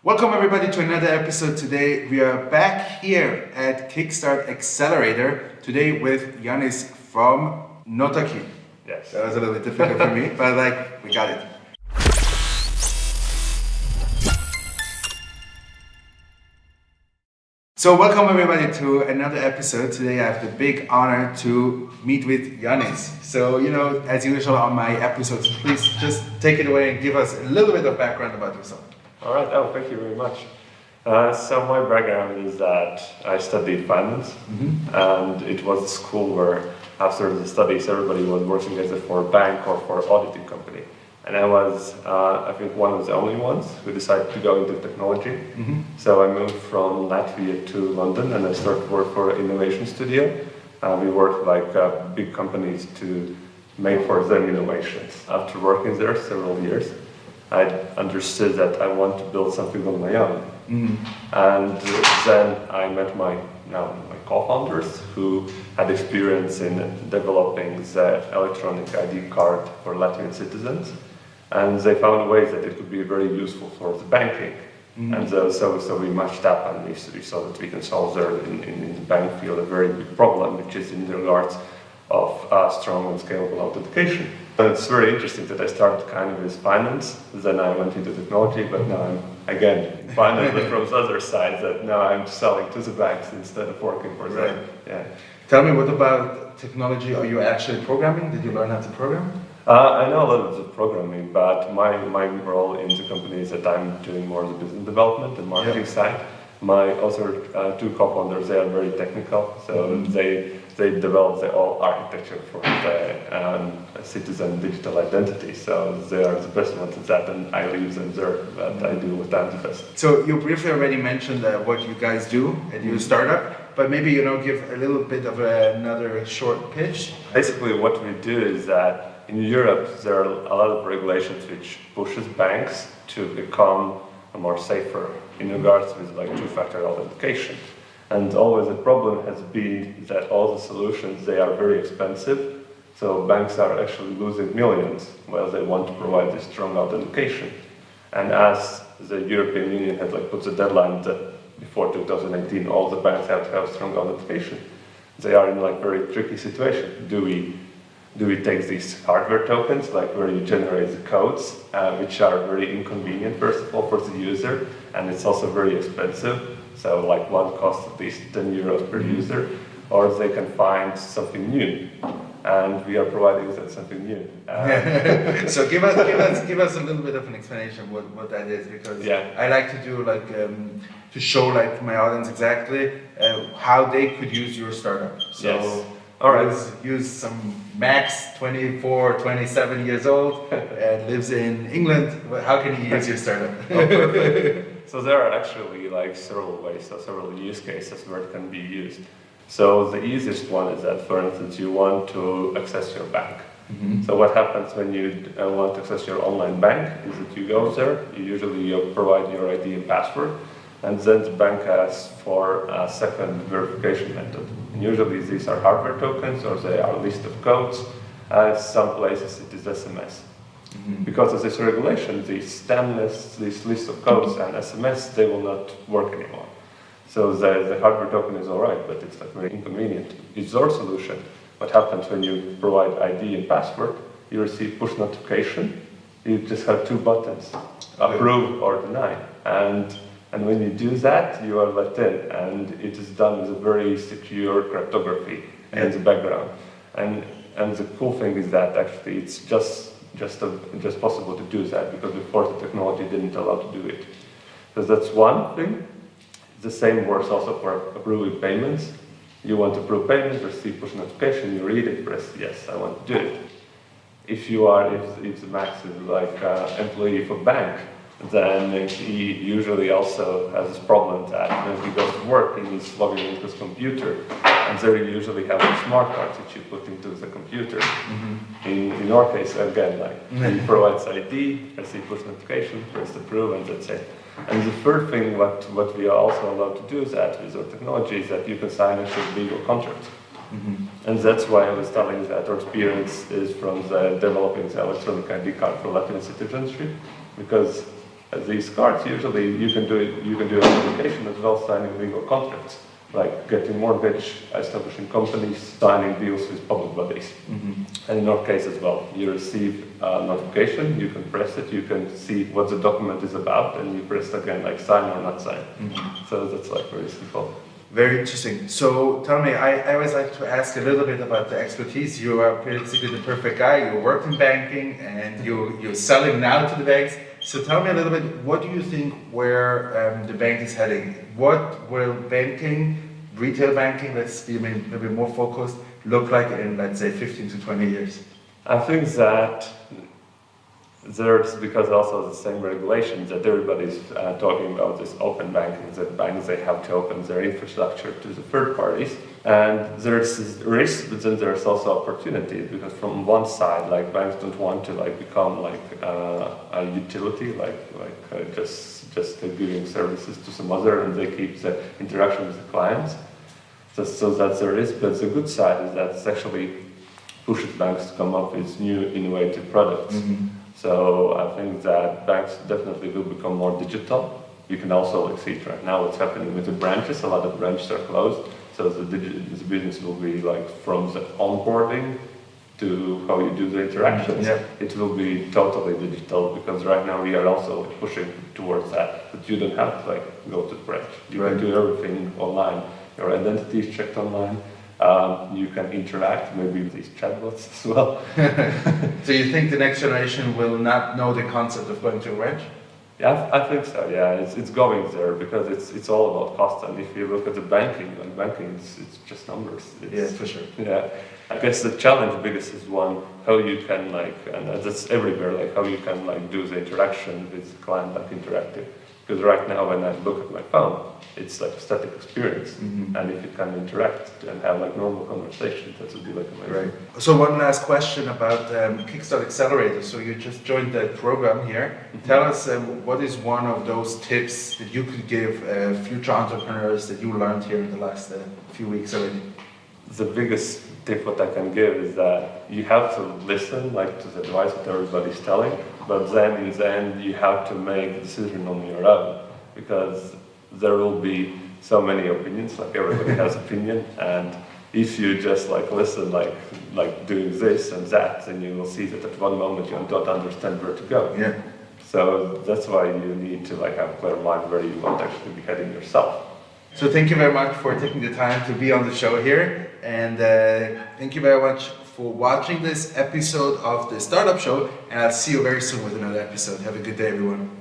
Welcome everybody to another episode. Today we are back here at Kickstart Accelerator, today with Janiss from Notakey. Yes. That was a little bit difficult for me, but we got it. So welcome everybody to another episode. Today I have the big honor to meet with Janiss. So, as usual on my episodes, please just take it away and give us a little bit of background about yourself. All right. Oh, thank you very much. So my background is that I studied finance, and it was a school where after the studies everybody was working either for a bank or for an auditing company. And I was, I think, one of the only ones who decided to go into technology. So I moved from Latvia to London and I started work for an innovation studio. We worked like big companies to make for them innovations. After working there several years, I understood that I want to build something on my own. And then I met my co-founders who had experience in developing the electronic ID card for Latvian citizens. And they found ways that it could be very useful for the banking. And so we matched up and we saw that we can solve there in the bank field a very big problem, which is in regards of strong and scalable authentication. And it's very interesting that I started kind of with finance, then I went into technology, but now I'm again in finance, but from the other side, that now I'm selling to the banks instead of working for them. Right. Yeah. Tell me, what about technology? Are you actually programming? Did you learn how to program? I know a little bit of programming, but my role in the company is that I'm doing more of the business development and marketing side. My other two co-founders, they are very technical, so they develop the whole architecture for the citizen digital identity. So they are the best ones at that, and I leave them there, but I do with them the best. So you briefly already mentioned what you guys do at your startup, but maybe give a little bit of another short pitch. Basically, what we do is that in Europe there are a lot of regulations which pushes banks to become more safer in regards with like two-factor authentication. And always the problem has been that all the solutions, they are very expensive. So banks are actually losing millions while they want to provide this strong authentication. And as the European Union had put the deadline that before 2018 all the banks have to have strong authentication, they are in very tricky situation. Do we take these hardware tokens, where you generate the codes, which are very inconvenient, first of all, for the user, and it's also very expensive. So one costs at least 10 euros per user, or they can find something new, and we are providing that something new. So give us a little bit of an explanation what that is, because I like to do to show my audience exactly how they could use your startup. So. Yes. All right. Use some Max, 24, 27 years old, and lives in England. How can he use your startup? Oh, perfect. So there are actually several ways, or several use cases where it can be used. So the easiest one is that, for instance, you want to access your bank. So what happens when you want to access your online bank is that you go there, you provide your ID and password, and then the bank asks for a second verification method. And usually these are hardware tokens or they are a list of codes. Some places it is SMS. Because of this regulation, these stem lists, this list of codes and SMS, they will not work anymore. So the hardware token is all right, but it's very inconvenient. It's our solution. What happens when you provide ID and password, you receive push notification. You just have two buttons, approve or deny. And when you do that, you are let in, and it is done with a very secure cryptography in the background. And the cool thing is that actually it's just possible to do that, because before the technology didn't allow to do it. So that's one thing. The same works also for approving payments. You want to approve payments, receive push notification, you read it, press yes, I want to do it. If the Max is employee of a bank, then he usually also has this problem that when he goes to work, he needs to log into his computer, and there you usually have a smart card that you put into the computer. In our case, again, he provides ID, receive push notification, press approve, and that's it. And the third thing, what we are also allowed to do is that with our technology is that you can sign actual legal contracts. And that's why I was telling that our experience is from developing the electronic ID card for Latvian citizenship, because These cards, usually you can do an application as well, signing legal contracts, like getting mortgage, establishing companies, signing deals with public bodies. And in our case as well, you receive a notification, you can press it, you can see what the document is about, and you press again, like sign or not sign. So that's like very simple. Very interesting. So tell me, I always like to ask a little bit about the expertise. You are basically the perfect guy. You worked in banking and you're selling now to the banks. So tell me a little bit, what do you think where the bank is heading? What will banking, retail banking, let's be maybe more focused, look like in, let's say, 15 to 20 years? I think that there's, because also the same regulations that everybody's talking about this open banking, that banks, they have to open their infrastructure to the third parties. And there's risk, but then there's also opportunity, because from one side, like banks don't want to like become like a utility, just giving services to some other, and they keep the interaction with the clients. So that's the risk. But the good side is that it's actually pushes banks to come up with new innovative products. So I think that banks definitely will become more digital. You can also like see it right now what's happening with the branches. A lot of branches are closed. So the business will be like from the onboarding to how you do the interactions. It will be totally digital, because right now we are also pushing towards that. But you don't have to like go to the branch. You can do everything online. Your identity is checked online. You can interact maybe with these chatbots as well. So you think the next generation will not know the concept of going to a branch? Yeah, I think so. Yeah, it's going there, because it's all about cost. And if you look at the banking, it's just numbers. For sure. Yeah, I guess the challenge biggest is one, how you can like, and that's everywhere, like how you can like do the interaction with the client, like interactive. Because right now when I look at my phone, it's like a static experience. And if you can interact and have like normal conversation, that would be like amazing. Right. So one last question about Kickstart Accelerator. So you just joined the program here. Tell us what is one of those tips that you could give future entrepreneurs that you learned here in the last few weeks already? The biggest tip what I can give is that you have to listen like to the advice that everybody's telling, but then in the end you have to make a decision on your own, because there will be so many opinions, like everybody has opinion, and if you just like listen like doing this and that, then you will see that at one moment you don't understand where to go. So that's why you need to like have a clear mind where you want to actually be heading yourself. So thank you very much for taking the time to be on the show here, and thank you very much for watching this episode of the Startup Show, and I'll see you very soon with another episode. Have a good day, everyone.